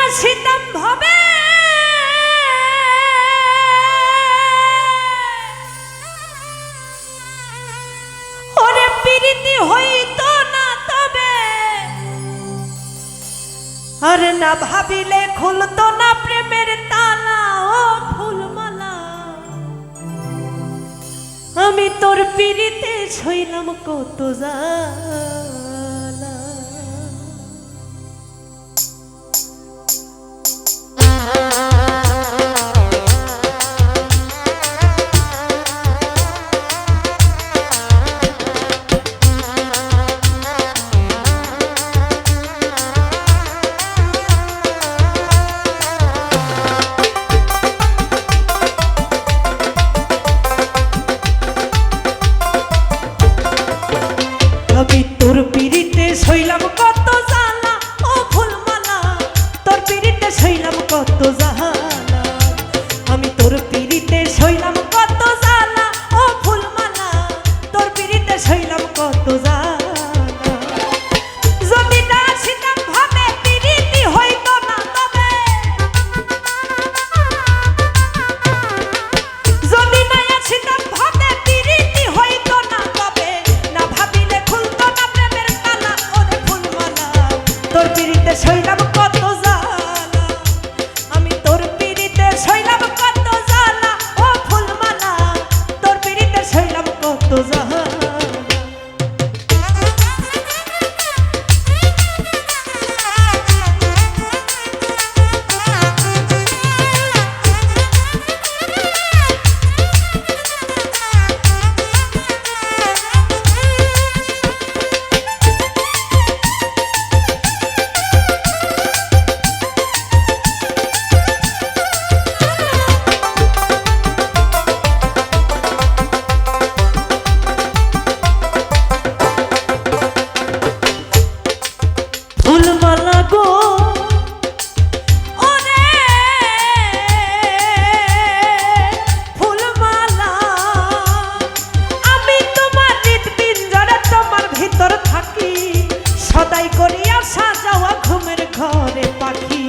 আসিতাম ভাবে ওরে প্রীতি হইতো না তবে আরে না ভাবিলে খুলতো না প্রেমের তালা ও ফুলমালা আমি তোর প্রীতিতে ছইলাম কত জ্বালা আমি তোর পিড়িতে সইলাম কত জ্বালা ও ফুলমালা তোর পিড়িতে সইলাম কত জ্বালা আমি তোর পিড়িতে সইলাম কত জ্বালা ও ফুলমালা তোর পিড়িতে সইলাম কত জ্বালা যদি না আসিতাম ভাবে পিড়িতি হইতো না তবে যদি না আসিতাম ভাবে পিড়িতি হইতো না তবে না ভাবিলে খুলতো না প্রেমের তালা ওরে ফুলমালা তোর পিড়িতে সইলাম কত জ্বালা আমি তোর পিড়িতে সইলাম কত জ্বালা ও ফুলমালা তোর পিড়িতে সইলাম কত জ্বালা ফুলমালা গো ওরে ফুলমালা আমি তোমার হৃৎপিঞ্জরে তোমার ভিতর থাকি সদাই করিয়া সাজাওয়া ঘুমের ঘরে পাখি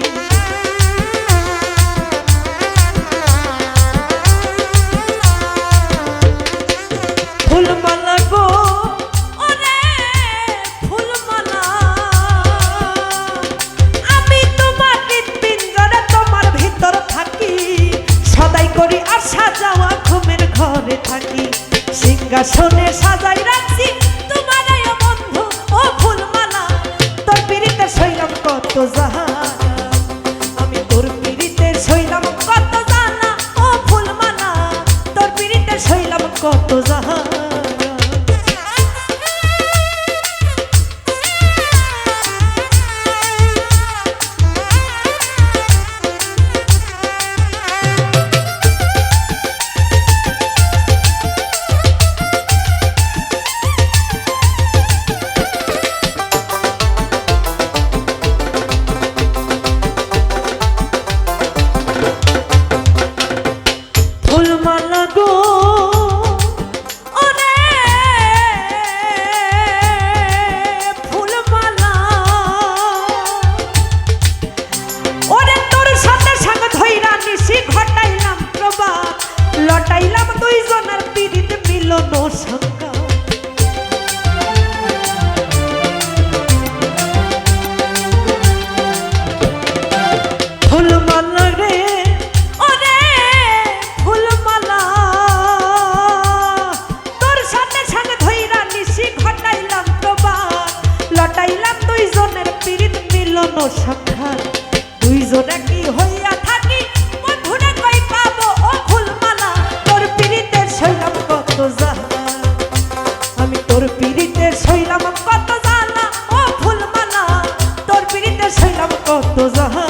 ফুলমালা গো করি আর সাজাওয়া ঘুমের ঘরে থাকি সিংহাসনে সাজাই রাখছি তোমার বন্ধু ও ফুলমালা তোর পিড়িতে সইলাম কত জ্বালা আমি তোর পিড়িতে সইলাম কত জ্বালা ও ফুলমালা তোর পিড়িতে সইলাম কত জ্বালা ফুলমালা গো ওরে ফুলমালা ওরে তোর সাথে সাথে ধইরা নিশি ঘটাইলাম প্রবাদ লটাইলাম দুইজনের পিড়িতে মিলন সংখ্যা ফুলমালা রে সাক্ষাৎ দুইজনে কি হইয়া থাকি বন্ধুরে কই পাবো ও ফুলমালা তোর পিড়িতে সইলাম কত জ্বালা আমি তোর পিড়িতে সইলাম কত জ্বালা ও ফুলমালা তোর পিড়িতে সইলাম কত জ্বালা